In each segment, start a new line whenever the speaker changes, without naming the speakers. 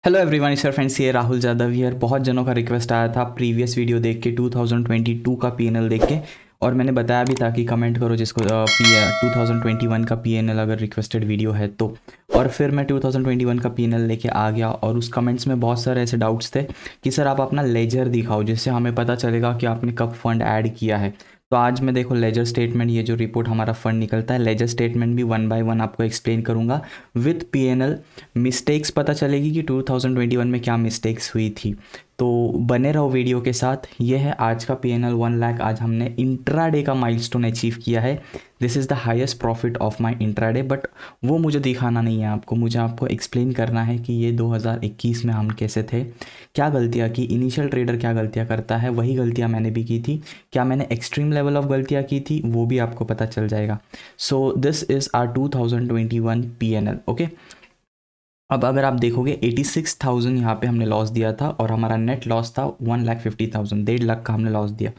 Hello everyone, sir friends, ये Rahul Yadav here. बहुत जनों का रिक्वेस्ट आया था प्रीवियस वीडियो देख के 2022 का पीएनएल देख के, और मैंने बताया भी था कि कमेंट करो जिसको 2021 का पीएनएल अगर रिक्वेस्टेड वीडियो है तो। और फिर मैं 2021 का पीएनएल लेके आ गया और उस कमेंट्स में बहुत सारे ऐसे डाउट्स थे कि सर आप अपना लेजर दिखाओ जिससे हमें पता चलेगा कि आपने कब फंड ऐड किया है। तो आज मैं देखो लेजर स्टेटमेंट, ये जो रिपोर्ट हमारा फंड निकलता है, लेजर स्टेटमेंट भी वन बाय वन आपको एक्सप्लेन करूंगा विथ पीएनएल। मिस्टेक्स पता चलेगी कि 2021 में क्या मिस्टेक्स हुई थी। तो बने रहो वीडियो के साथ। ये है आज का पीएनएल 1 लाख। आज हमने इंट्राडे का माइलस्टोन अचीव किया है। This is the highest profit of my intraday, but वो मुझे दिखाना नहीं है आपको, मुझे आपको एक्सप्लेन करना है कि ये 2021 में हम कैसे थे, क्या गलतियाँ की। इनिशियल ट्रेडर क्या गलतियाँ करता है, वही गलतियाँ मैंने भी की थी। क्या मैंने एक्सट्रीम लेवल ऑफ गलतियाँ की थी, वो भी आपको पता चल जाएगा। So this is our 2021 PNL. Okay, अब अगर आप देखोगे 86,000 यहाँ पे हमने लॉस दिया था और हमारा नेट लॉस था 1,50,000, 1.5 लाख का हमने लॉस दिया।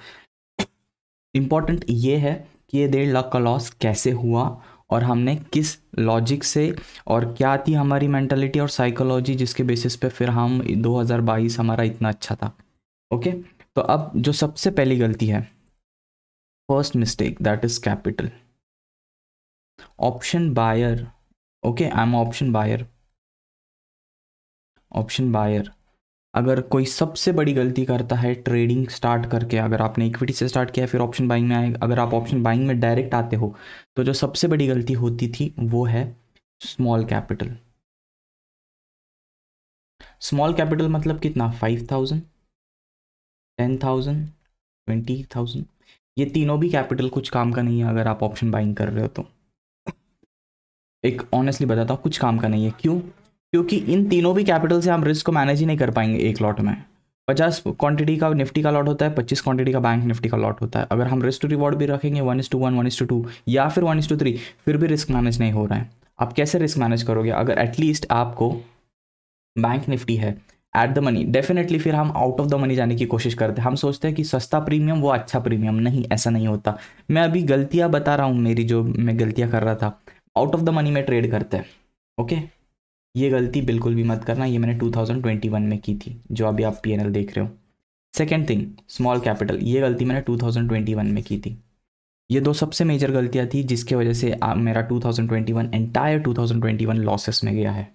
इम्पॉर्टेंट ये है कि ये 1.5 लाख का लॉस कैसे हुआ और हमने किस लॉजिक से, और क्या थी हमारी मेंटालिटी और साइकोलॉजी जिसके बेसिस पे फिर हम 2022 हमारा इतना अच्छा था। ओके, तो अब जो सबसे पहली गलती है, first mistake, that is capital, option buyer. Okay, I am option buyer. अगर कोई सबसे बड़ी गलती करता है ट्रेडिंग स्टार्ट करके, अगर आपने इक्विटी से स्टार्ट किया फिर ऑप्शन बाइंग में आए, अगर आप ऑप्शन बाइंग में डायरेक्ट आते हो, तो जो सबसे बड़ी गलती होती थी वो है स्मॉल कैपिटल। स्मॉल कैपिटल मतलब कितना? 5,000, 10,000, 20,000। ये तीनों भी कैपिटल कुछ काम का नहीं है अगर आप ऑप्शन बाइंग कर रहे हो तो। एक ऑनेस्टली बताता हूँ, कुछ काम का नहीं है। क्यों? क्योंकि इन तीनों भी कैपिटल से हम रिस्क को मैनेज ही नहीं कर पाएंगे एक लॉट में। 50 क्वांटिटी का निफ्टी का लॉट होता है, 25 क्वांटिटी का बैंक निफ्टी का लॉट होता है। अगर हम रिस्क टू रिवॉर्ड भी रखेंगे 1:1, 1:2 या फिर 1:3, फिर भी रिस्क मैनेज नहीं हो रहा है। आप कैसे रिस्क मैनेज करोगे? अगर एटलीस्ट आपको बैंक निफ्टी है एट द मनी, डेफिनेटली फिर हम आउट ऑफ द मनी जाने की कोशिश करते हैं। हम सोचते हैं कि सस्ता प्रीमियम वो अच्छा प्रीमियम, नहीं, ऐसा नहीं होता। मैं अभी गलतियां बता रहा हूँ मेरी, जो मैं गलतियां कर रहा था। आउट ऑफ द मनी में ट्रेड करते हैं। ओके, ये गलती बिल्कुल भी मत करना, ये मैंने 2021 में की थी जो अभी आप पीएनएल देख रहे हो। सेकेंड थिंग, स्मॉल कैपिटल, ये गलती मैंने 2021 में की थी। ये दो सबसे मेजर गलतियां थी जिसके वजह से मेरा 2021 एंटायर 2021 लॉसेस में गया है।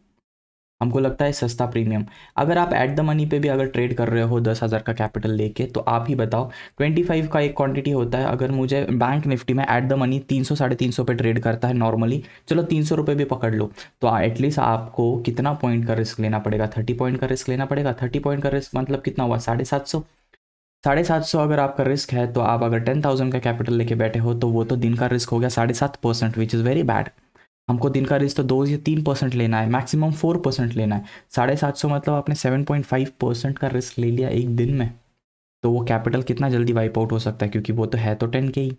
हमको लगता है सस्ता प्रीमियम। अगर आप एट द मनी पे भी अगर ट्रेड कर रहे हो 10,000 का कैपिटल लेके, तो आप ही बताओ, 25 का एक क्वांटिटी होता है। अगर मुझे बैंक निफ्टी में एट द मनी 300 350 पे ट्रेड करता है नॉर्मली, चलो 300 रुपये भी पकड़ लो, तो एटलीस्ट आपको कितना पॉइंट का रिस्क लेना पड़ेगा? 30 पॉइंट का रिस्क लेना पड़ेगा। 30 पॉइंट का रिस्क मतलब कितना हुआ? 750। 750 अगर आपका रिस्क है, तो आप अगर 10,000 का कैपिटल लेके बैठे हो, तो वो तो दिन का रिस्क हो गया 7.5%, विच इज़ वेरी बैड। हमको दिन का रिस्क तो 2 या 3% लेना है, मैक्सिमम 4% लेना है। 750 मतलब आपने 7.5% का रिस्क ले लिया एक दिन में। तो वो कैपिटल कितना जल्दी वाइप आउट हो सकता है, क्योंकि वो तो है तो 10K ही।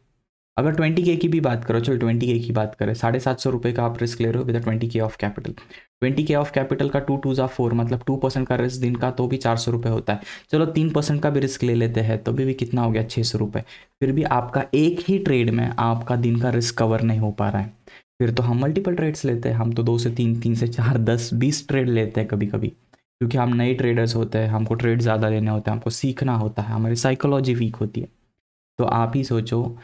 अगर 20K की भी बात करो, चलो 20K की बात करें, 750 रुपये का आप रिस्क ले रहे हो with 20K of capital. 20K of capital का 2 2 4 मतलब 2% का रिस्क दिन का, तो भी 400 रुपये होता है। चलो 3% का भी रिस्क ले लेते हैं, तो भी कितना हो गया? 600 रुपये। फिर भी आपका एक ही ट्रेड में आपका दिन का रिस्क कवर नहीं हो पा रहा है। फिर तो हम मल्टीपल ट्रेड्स लेते हैं, हम तो 2 से 3, 3 से 4, 10, 20 ट्रेड लेते हैं कभी कभी, क्योंकि हम नए ट्रेडर्स होते हैं, हमको ट्रेड ज़्यादा लेने होते हैं, हमको सीखना होता है, हमारी साइकोलॉजी वीक होती है। तो आप ही सोचो,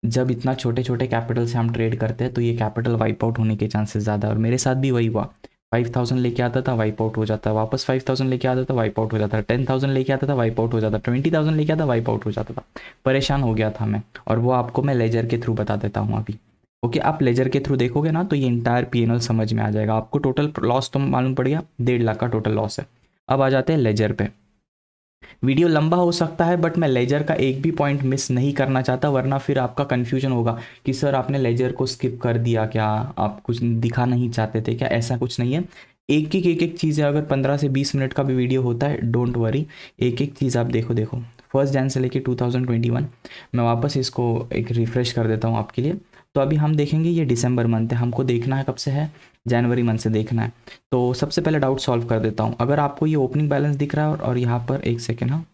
जब इतना छोटे छोटे कैपिटल से हम ट्रेड करते हैं तो ये कैपिटल वाइप आउट होने के चांसेस ज़्यादा है। और मेरे साथ भी वही हुआ। 5,000 लेके आता था, वाइप आउट हो जाता, वापस 5,000 लेके आता था, वाइप आउट हो जाता, 10,000 लेके आता था, वाइप आउट हो जाता, 20,000 लेके आता, वाइप आउट हो जाता था। परेशान हो गया था मैं, और वो आपको मैं लेजर के थ्रू बता देता हूँ अभी। ओके, आप लेजर के थ्रू देखोगे ना तो ये इंटायर पीएनएल समझ में आ जाएगा आपको। टोटल लॉस तो मालूम पड़ गया, 1.5 लाख का टोटल लॉस है। अब आ जाते हैं लेजर पे। वीडियो लंबा हो सकता है, बट मैं लेजर का एक भी पॉइंट मिस नहीं करना चाहता, वरना फिर आपका कन्फ्यूजन होगा कि सर आपने लेजर को स्किप कर दिया क्या, आप कुछ दिखा नहीं चाहते थे क्या? ऐसा कुछ नहीं है। एक एक चीज़ है। अगर 15 से 20 मिनट का भी वीडियो होता है, डोंट वरी, एक एक चीज़ आप देखो। देखो 1 जन से लेके 2021, मैं वापस इसको एक रिफ़्रेश कर देता हूँ आपके लिए। तो अभी हम देखेंगे, ये दिसंबर मंथ है, हमको देखना है कब से है? जनवरी मंथ से देखना है। तो सबसे पहले डाउट सॉल्व कर देता हूँ। अगर आपको ये ओपनिंग बैलेंस दिख रहा है और यहाँ पर एक सेकेंड, हाँ,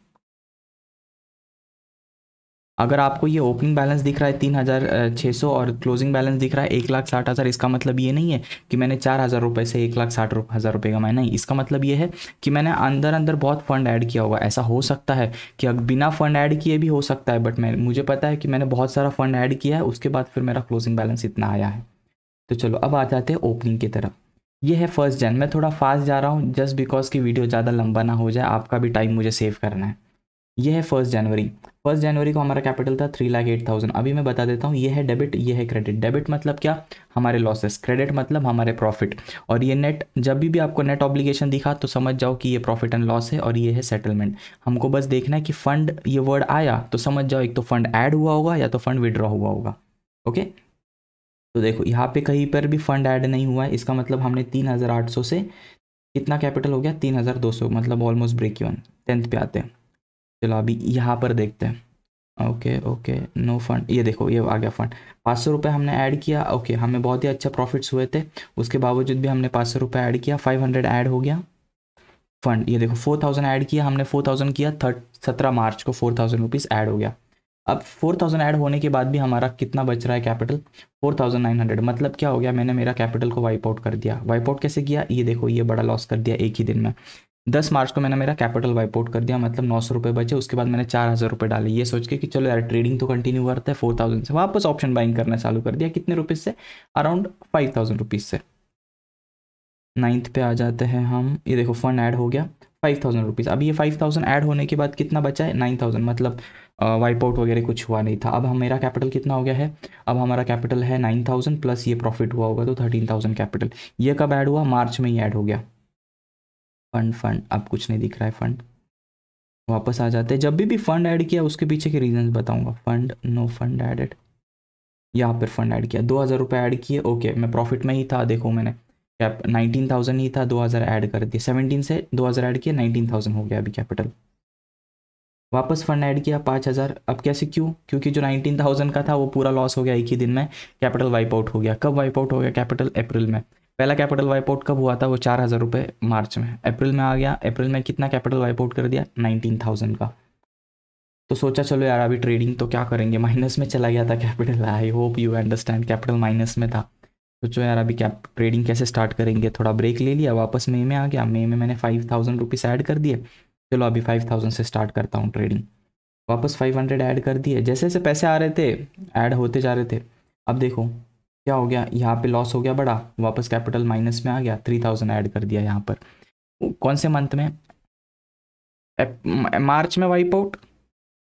अगर आपको ये ओपनिंग बैलेंस दिख रहा है 3,600 और क्लोजिंग बैलेंस दिख रहा है 1,60,000, इसका मतलब ये नहीं है कि मैंने 4,000 रुपये से 1,60,000 रुपये कमाए, नहीं, इसका मतलब ये है कि मैंने अंदर अंदर बहुत फंड ऐड किया होगा। ऐसा हो सकता है कि अगर बिना फंड ऐड किए भी हो सकता है, बट मुझे पता है कि मैंने बहुत सारा फंड ऐड किया है, उसके बाद फिर मेरा क्लोजिंग बैलेंस इतना आया है। तो चलो अब आ जाते हैं ओपनिंग की तरफ। ये है 1 जन। मैं थोड़ा फास्ट जा रहा हूँ जस्ट बिकॉज की वीडियो ज़्यादा लंबा ना हो जाए, आपका भी टाइम मुझे सेव करना है। ये है 1 जनवरी। 1 जनवरी को हमारा कैपिटल था 3,08,000। अभी मैं बता देता हूँ, ये है डेबिट, ये है क्रेडिट। डेबिट मतलब क्या, हमारे लॉसेस, क्रेडिट मतलब हमारे प्रॉफिट। और ये नेट, जब भी आपको नेट ऑब्लिगेशन दिखा तो समझ जाओ कि ये प्रॉफिट एंड लॉस है और ये है सेटलमेंट। हमको बस देखना है कि फंड ये वर्ड आया तो समझ जाओ एक तो फंड ऐड हुआ होगा या तो फंड विड्रॉ हुआ होगा। ओके, तो देखो यहाँ पे कहीं पर भी फंड ऐड नहीं हुआ है, इसका मतलब हमने 3,800 से कितना कैपिटल हो गया, 3,200, मतलब ऑलमोस्ट ब्रेक इवन। 10th पे आते हैं। चलो अभी यहाँ पर देखते हैं। ओके ओके, नो फंड, ये देखो ये आ गया फंड। 500 रुपये हमने ऐड किया। ओके, हमें बहुत ही अच्छा प्रॉफिट्स हुए थे, उसके बावजूद भी हमने 500 रुपये ऐड किया, 500 ऐड हो गया फंड। ये देखो 4,000 ऐड किया हमने, 4,000 किया 17 मार्च को 4,000 रुपीज़ ऐड हो गया। अब 4,000 ऐड होने के बाद भी हमारा कितना बच रहा है कैपिटल, 4,900। मतलब क्या हो गया, मैंने मेरा कैपिटल को वाइप आउट कर दिया। वाइप आउट कैसे किया, ये देखो ये बड़ा लॉस कर दिया एक ही दिन में। 10 मार्च को मैंने मेरा कैपिटल वाइप आउट कर दिया, मतलब 900 रुपये बचे। उसके बाद मैंने 4,000 रुपये डाले, ये सोच के कि चलो यार ट्रेडिंग तो कंटिन्यू करते हैं। 4,000 से वापस ऑप्शन बाइंग करना चालू कर दिया। कितने रुपीज़ से, अराउंड 5,000 रुपीज़ से। 9th पे आ जाते हैं हम। ये देखो फंड ऐड हो गया 5,000 रुपीज़। अब ये 5,000 ऐड होने के बाद कितना बचा है, 9,000। मतलब वाइप आउट वगैरह कुछ हुआ नहीं था। अब हम, मेरा कैपिटल कितना हो गया है, अब हमारा कैपिटल है 9,000 प्लस ये प्रॉफिट हुआ होगा तो 13,000 कैपिटल। ये कब ऐड हुआ, मार्च में ही ऐड हो गया। फंड फंड अब कुछ नहीं दिख रहा है फंड। वापस आ जाते हैं। जब भी फंड ऐड किया उसके पीछे के रीजंस बताऊंगा। फंड, नो फंड एडेड, यहाँ पर फंड ऐड किया 2,000 रुपये ऐड किए। ओके, मैं प्रॉफिट में ही था, देखो मैंने कैप 19,000 ही था, 2,000 ऐड कर दिए। 17 से 2,000 ऐड किया, 19,000 हो गया अभी कैपिटल। वापस फंड ऐड किया 5,000। अब कैसे, क्यों, क्योंकि जो 19,000 का था वो पूरा लॉस हो गया एक ही दिन में, कैपिटल वाइप आउट हो गया। कब वाइप आउट हो गया कैपिटल, अप्रैल में। पहला कैपिटल वाइप आउट कब हुआ था, वो 4,000 रुपये मार्च में। अप्रैल में आ गया, अप्रैल में कितना कैपिटल वाइप आउट कर दिया, 19,000 का। तो सोचा चलो यार अभी ट्रेडिंग तो क्या करेंगे, माइनस में चला गया था capital. I hope you understand, capital minus में था। सोचो यार अभी क्या ट्रेडिंग कैसे स्टार्ट करेंगे, थोड़ा ब्रेक ले लिया, वापस मई में आ गया। मई में मैंने 5,000 रुपीज़ ऐड कर दिए। चलो अभी 5,000 से स्टार्ट करता हूँ ट्रेडिंग। वापस 500 ऐड कर दिए। जैसे जैसे पैसे आ रहे थे ऐड होते जा रहे थे। अब देखो क्या हो गया, यहाँ पे लॉस हो गया बड़ा, वापस कैपिटल माइनस में आ गया। 3,000 ऐड कर दिया यहाँ पर। कौन से मंथ में, मार्च में वाइप आउट,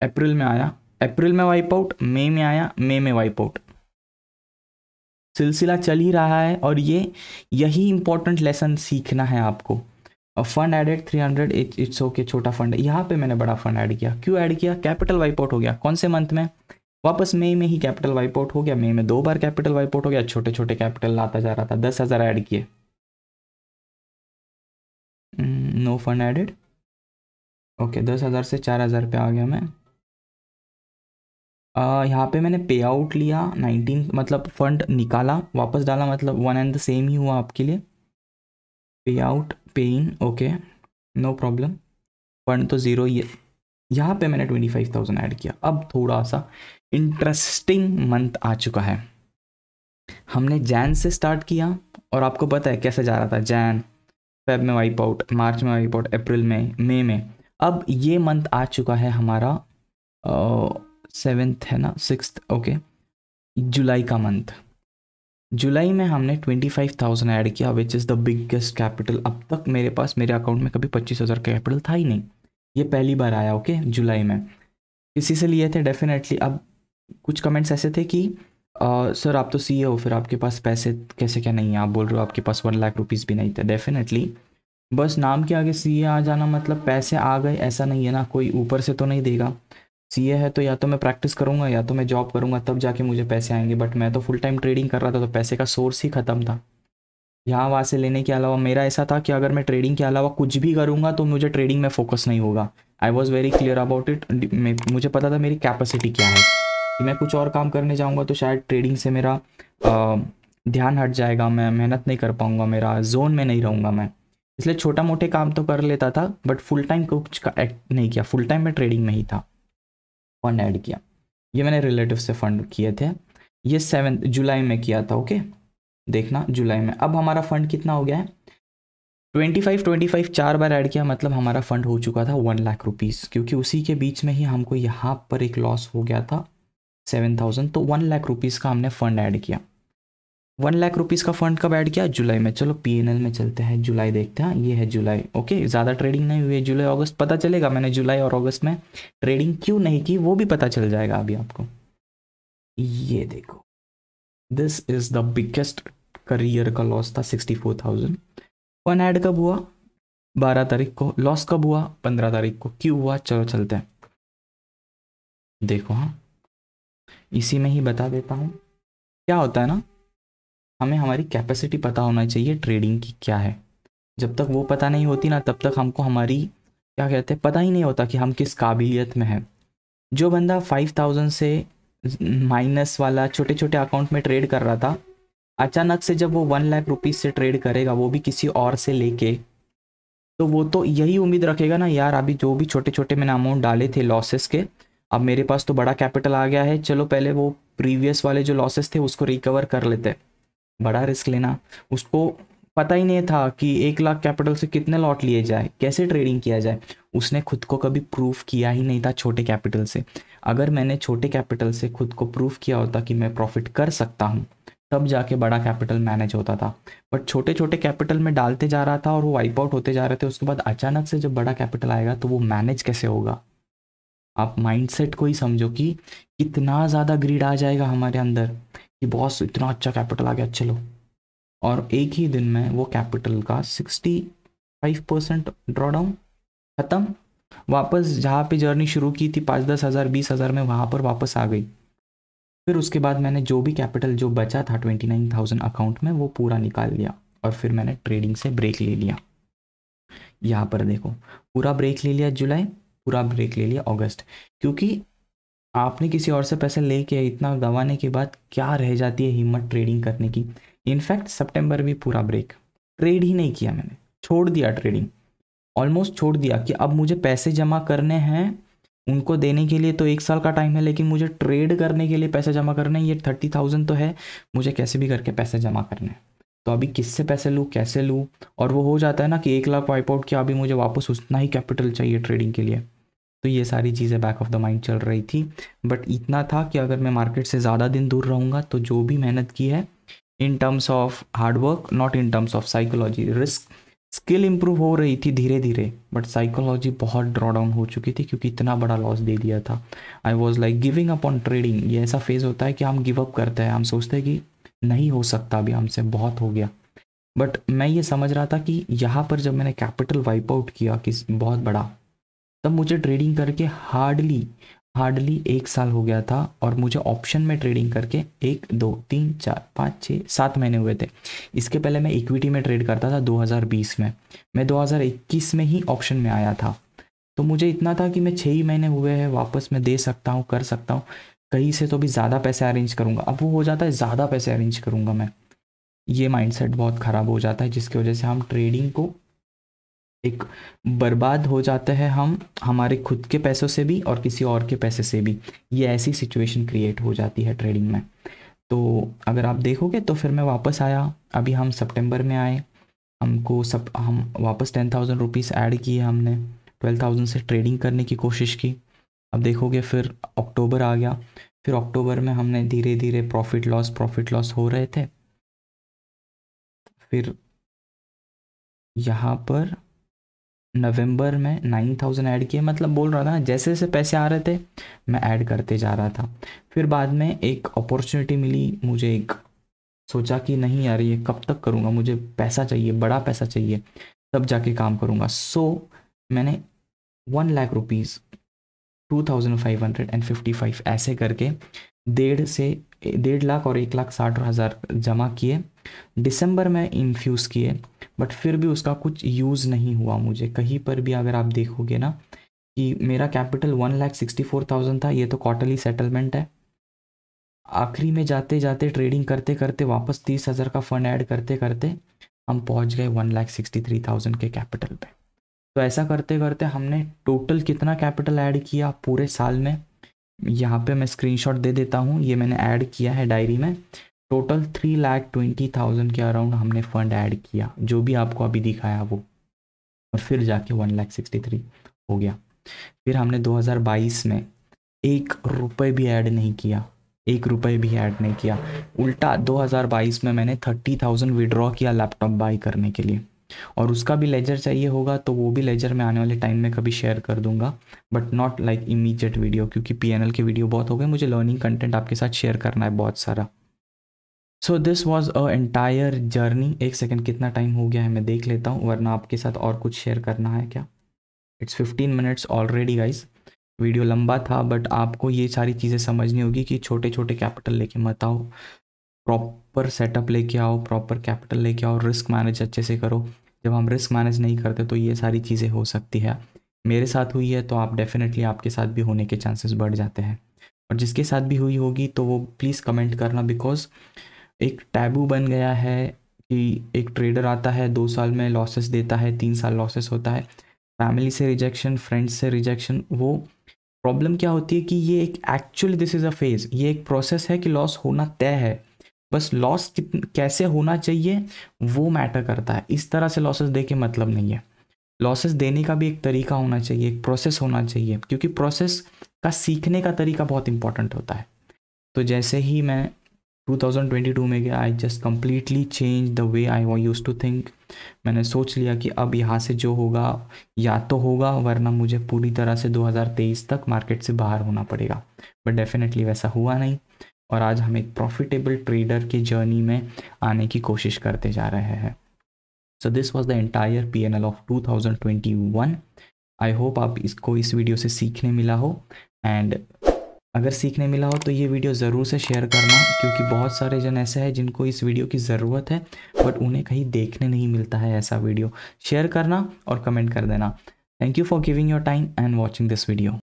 अप्रैल में आया, अप्रैल में वाइप आउट, मई में आया, मई में वाइप आउट। सिलसिला चल ही रहा है और ये यही इंपॉर्टेंट लेसन सीखना है आपको। फंड एडेड 300, इट्स ओके, छोटा फंड है। यहाँ पे मैंने बड़ा फंड ऐड किया। क्यों ऐड किया, कैपिटल वाइप आउट हो गया। कौन से मंथ में, वापस मई में ही कैपिटल वाइप आउट हो गया। मई में 2 बार कैपिटल वाइप आउट हो गया। छोटे छोटे कैपिटल लाता जा रहा था। 10,000 ऐड किए, नो फंड एडेड। ओके, 10,000 से 4,000 पे आ गया मैं। यहाँ पे मैंने पे आउट लिया 19, मतलब फंड निकाला वापस डाला, मतलब वन एंड द सेम ही हुआ आपके लिए। पे आउट, पे इन, ओके, नो प्रॉब्लम। फंड तो ज़ीरो ही है। यहाँ पे मैंने 25,000 ऐड किया। अब थोड़ा सा इंटरेस्टिंग मंथ आ चुका है। हमने जैन से स्टार्ट किया और आपको पता है कैसे जा रहा था, जैन, फेब में वाइप आउट, मार्च में वाइप आउट, अप्रैल में, मई में। अब ये मंथ आ चुका है हमारा 7th है ना, 6th, ओके, जुलाई का मंथ। जुलाई में हमने 25,000 ऐड किया, which is the biggest capital. अब तक मेरे पास, मेरे अकाउंट में कभी 25,000 का कैपिटल था ही नहीं, ये पहली बार आया। ओके, जुलाई में किसी से लिए थे डेफिनेटली। अब कुछ कमेंट्स ऐसे थे कि सर आप तो सीए हो, फिर आपके पास पैसे कैसे क्या नहीं है, आप बोल रहे हो आपके पास 1 लाख रुपीज़ भी नहीं थे। डेफिनेटली, बस नाम के आगे सीए आ जाना मतलब पैसे आ गए ऐसा नहीं है ना, कोई ऊपर से तो नहीं देगा। सीए है तो या तो मैं प्रैक्टिस करूँगा या तो मैं जॉब करूँगा, तब जाके मुझे पैसे आएंगे। बट मैं तो फुल टाइम ट्रेडिंग कर रहा था, तो पैसे का सोर्स ही ख़त्म था। यहाँ वहाँ से लेने के अलावा मेरा ऐसा था कि अगर मैं ट्रेडिंग के अलावा कुछ भी करूँगा तो मुझे ट्रेडिंग में फोकस नहीं होगा। I was very clear about it. मुझे पता था मेरी कैपेसिटी क्या है, कि मैं कुछ और काम करने जाऊँगा तो शायद ट्रेडिंग से मेरा ध्यान हट जाएगा, मैं मेहनत नहीं कर पाऊँगा, मेरा जोन में नहीं रहूँगा मैं। इसलिए छोटा मोटे काम तो कर लेता था, बट फुल टाइम कुछ का एक्ट नहीं किया। फुल टाइम मैं ट्रेडिंग में ही था। फंड ऐड किया। ये मैंने रिलेटिव से फंड किए थे, ये 7 जुलाई में किया था। ओके, देखना जुलाई में। अब हमारा फंड कितना हो गया है, 25 4 बार ऐड किया, मतलब हमारा फंड हो चुका था 1 लाख रुपीज़, क्योंकि उसी के बीच में ही हमको यहाँ पर एक लॉस हो गया था 7,000, तो 1 लाख रुपीज़ का हमने फंड ऐड किया। 1 लाख रुपीज़ का फंड कब ऐड किया, जुलाई में। चलो पीएनएल में चलते हैं, जुलाई देखते हैं। ये है जुलाई। ओके, ज़्यादा ट्रेडिंग नहीं हुई है जुलाई अगस्त, पता चलेगा मैंने जुलाई और अगस्त में ट्रेडिंग क्यों नहीं की, वो भी पता चल जाएगा अभी आपको। ये देखो, this is the biggest career का लॉस था 64,000। फंड ऐड कब हुआ, 12 तारीख को। लॉस कब हुआ, 15 तारीख को। क्यों हुआ, चलो चलते हैं, देखो। हाँ, इसी में ही बता देता हूँ। क्या होता है ना, हमें हमारी कैपेसिटी पता होना चाहिए ट्रेडिंग की क्या है। जब तक वो पता नहीं होती ना, तब तक हमको हमारी क्या कहते हैं, पता ही नहीं होता कि हम किस काबिलियत में हैं। जो बंदा 5,000 से माइनस वाला छोटे छोटे अकाउंट में ट्रेड कर रहा था, अचानक से जब वो 1 लाख रुपीज़ से ट्रेड करेगा, वो भी किसी और से लेके, तो वो तो यही उम्मीद रखेगा ना, यार अभी जो भी छोटे छोटे मैंने अमाउंट डाले थे लॉसेस के, अब मेरे पास तो बड़ा कैपिटल आ गया है, चलो पहले वो प्रीवियस वाले जो लॉसेस थे उसको रिकवर कर लेते। बड़ा रिस्क लेना। उसको पता ही नहीं था कि 1 लाख कैपिटल से कितने लॉट लिए जाए, कैसे ट्रेडिंग किया जाए। उसने खुद को कभी प्रूफ किया ही नहीं था छोटे कैपिटल से। अगर मैंने छोटे कैपिटल से खुद को प्रूफ किया होता कि मैं प्रॉफिट कर सकता हूँ, तब जाके बड़ा कैपिटल मैनेज होता था। बट छोटे छोटे कैपिटल में डालते जा रहा था और वो वाइप आउट होते जा रहे थे। उसके बाद अचानक से जब बड़ा कैपिटल आएगा तो वो मैनेज कैसे होगा। आप माइंडसेट को ही समझो कि कितना ज़्यादा ग्रीड आ जाएगा हमारे अंदर कि बॉस इतना अच्छा कैपिटल आ गया, चलो। और एक ही दिन में वो कैपिटल का 65% ड्रॉडाउन खत्म। वापस जहाँ पे जर्नी शुरू की थी 5-10 हज़ार 20 हज़ार में, वहाँ पर वापस आ गई। फिर उसके बाद मैंने जो भी कैपिटल जो बचा था 29,000 अकाउंट में, वो पूरा निकाल लिया और फिर मैंने ट्रेडिंग से ब्रेक ले लिया। यहाँ पर देखो, पूरा ब्रेक ले लिया जुलाई, पूरा ब्रेक ले लिया अगस्त। क्योंकि आपने किसी और से पैसे लेके इतना गंवाने के बाद क्या रह जाती है हिम्मत ट्रेडिंग करने की। इनफैक्ट सितंबर भी पूरा ब्रेक, ट्रेड ही नहीं किया मैंने, छोड़ दिया ट्रेडिंग, ऑलमोस्ट छोड़ दिया कि अब मुझे पैसे जमा करने हैं। उनको देने के लिए तो 1 साल का टाइम है, लेकिन मुझे ट्रेड करने के लिए पैसे जमा करने हैं। ये 30,000 तो है, मुझे कैसे भी करके पैसे जमा करने हैं। तो अभी किससे पैसे लूँ, कैसे लूँ। और वो हो जाता है ना कि 1 लाख वाइप आउट किया, अभी मुझे वापस उतना ही कैपिटल चाहिए ट्रेडिंग के लिए। तो ये सारी चीज़ें बैक ऑफ द माइंड चल रही थी। बट इतना था कि अगर मैं मार्केट से ज़्यादा दिन दूर रहूँगा तो जो भी मेहनत की है in terms of hard work, not in terms of psychology, risk, skill improve हो रही थी धीरे धीरे, बट साइकोलॉजी बहुत ड्रॉ डाउन हो चुकी थी क्योंकि इतना बड़ा लॉस दे दिया था। I was like giving up on trading. ये ऐसा फेज़ होता है कि हम गिव अप करते हैं, हम सोचते हैं कि नहीं हो सकता अभी हमसे, बहुत हो गया। बट मैं ये समझ रहा था कि यहाँ पर जब मैंने कैपिटल वाइप आउट किया कि बहुत बड़ा, तब मुझे ट्रेडिंग करके हार्डली हार्डली 1 साल हो गया था। और मुझे ऑप्शन में ट्रेडिंग करके 1 2 3 4 5 6 7 महीने हुए थे। इसके पहले मैं इक्विटी में ट्रेड करता था 2020 में, मैं 2021 में ही ऑप्शन में आया था। तो मुझे इतना था कि मैं 6 ही महीने हुए हैं, वापस मैं दे सकता हूँ, कर सकता हूँ, कहीं से तो भी ज़्यादा पैसे अरेंज करूँगा। अब वो हो जाता है ज़्यादा पैसे अरेंज करूँगा मैं, ये माइंडसेट बहुत ख़राब हो जाता है, जिसकी वजह से हम ट्रेडिंग को एक बर्बाद हो जाते हैं, हम हमारे खुद के पैसों से भी और किसी और के पैसे से भी। ये ऐसी सिचुएशन क्रिएट हो जाती है ट्रेडिंग में। तो अगर आप देखोगे तो फिर मैं वापस आया, अभी हम सितंबर में आए, हमको सब हम वापस 10,000 रुपीज़ ऐड किए हमने, 12,000 से ट्रेडिंग करने की कोशिश की। अब देखोगे फिर अक्टूबर आ गया, फिर अक्टूबर में हमने धीरे धीरे प्रॉफिट लॉस हो रहे थे। फिर यहाँ पर नवंबर में 9,000 ऐड किए, मतलब बोल रहा था ना, जैसे जैसे पैसे आ रहे थे मैं ऐड करते जा रहा था। फिर बाद में एक अपॉर्चुनिटी मिली मुझे, एक सोचा कि नहीं यार ये कब तक करूँगा, मुझे पैसा चाहिए, बड़ा पैसा चाहिए, तब जाके काम करूँगा। सो मैंने 1 लाख रुपीज़ 2,555 ऐसे करके 1.5 लाख और 1,60,000 जमा किए, दिसंबर में इन्फ्यूज़ किए। बट फिर भी उसका कुछ यूज़ नहीं हुआ मुझे कहीं पर भी। अगर आप देखोगे ना कि मेरा कैपिटल 1,64,000 था, ये तो क्वार्टरली सेटलमेंट है। आखिरी में जाते जाते ट्रेडिंग करते करते वापस 30,000 का फंड ऐड करते करते हम पहुंच गए 1,63,000 के कैपिटल पे। तो ऐसा करते करते हमने टोटल कितना कैपिटल ऐड किया पूरे साल में, यहाँ पे मैं स्क्रीनशॉट दे देता हूँ, ये मैंने ऐड किया है डायरी में। टोटल 3,20,000 के अराउंड हमने फंड ऐड किया, जो भी आपको अभी दिखाया वो, और फिर जाके 1,63 हो गया। फिर हमने 2022 में 1 रुपये भी ऐड नहीं किया, 1 रुपये भी ऐड नहीं किया। उल्टा 2022 में मैंने 30,000 विड्रॉ किया लैपटॉप बाई करने के लिए, और उसका भी लेजर चाहिए होगा तो वो भी लेजर में आने वाले टाइम में कभी शेयर कर दूंगा, but not like immediate video, क्योंकि PNL के वीडियो बहुत हो गए, मुझे लर्निंग कंटेंट आपके साथ शेयर करना है बहुत सारा। So this was a entire journey. एक सेकेंड कितना टाइम हो गया है मैं देख लेता हूँ, वरना आपके साथ और कुछ शेयर करना है क्या। It's 15 minutes already guys. Video लंबा था, बट आपको ये सारी चीज़ें समझनी होगी कि छोटे छोटे कैपिटल लेके मत आओ, प्रॉपर सेटअप लेके आओ, प्रॉपर कैपिटल लेके आओ, रिस्क मैनेज अच्छे से करो। जब हम रिस्क मैनेज नहीं करते तो ये सारी चीज़ें हो सकती है। मेरे साथ हुई है तो आप डेफिनेटली आपके साथ भी होने के चांसेस बढ़ जाते हैं, और जिसके साथ भी हुई होगी तो वो प्लीज़ कमेंट करना, बिकॉज एक टैबू बन गया है कि एक ट्रेडर आता है 2 साल में लॉसेस देता है, 3 साल लॉसेस होता है, फैमिली से रिजेक्शन, फ्रेंड्स से रिजेक्शन। वो प्रॉब्लम क्या होती है कि ये एक actually this is a phase, ये एक प्रोसेस है कि लॉस होना तय है, बस लॉस कैसे होना चाहिए वो मैटर करता है। इस तरह से लॉसेस दे के मतलब नहीं है, लॉसेस देने का भी एक तरीका होना चाहिए, एक प्रोसेस होना चाहिए, क्योंकि प्रोसेस का सीखने का तरीका बहुत इंपॉर्टेंट होता है। तो जैसे ही मैं 2022 में गया, I just completely change the way I use to think. मैंने सोच लिया कि अब यहाँ से जो होगा या तो होगा, वरना मुझे पूरी तरह से 2023 तक मार्केट से बाहर होना पड़ेगा, बट डेफिनेटली वैसा हुआ नहीं, और आज हम एक प्रॉफिटेबल ट्रेडर की जर्नी में आने की कोशिश करते जा रहे हैं। So this was the entire PNL of 2021। I hope आप इसको इस वीडियो से सीखने मिला हो, एंड अगर सीखने मिला हो तो ये वीडियो ज़रूर से शेयर करना, क्योंकि बहुत सारे जन ऐसे हैं जिनको इस वीडियो की ज़रूरत है, बट उन्हें कहीं देखने नहीं मिलता है ऐसा वीडियो। शेयर करना और कमेंट कर देना। Thank you for giving your time and watching this video.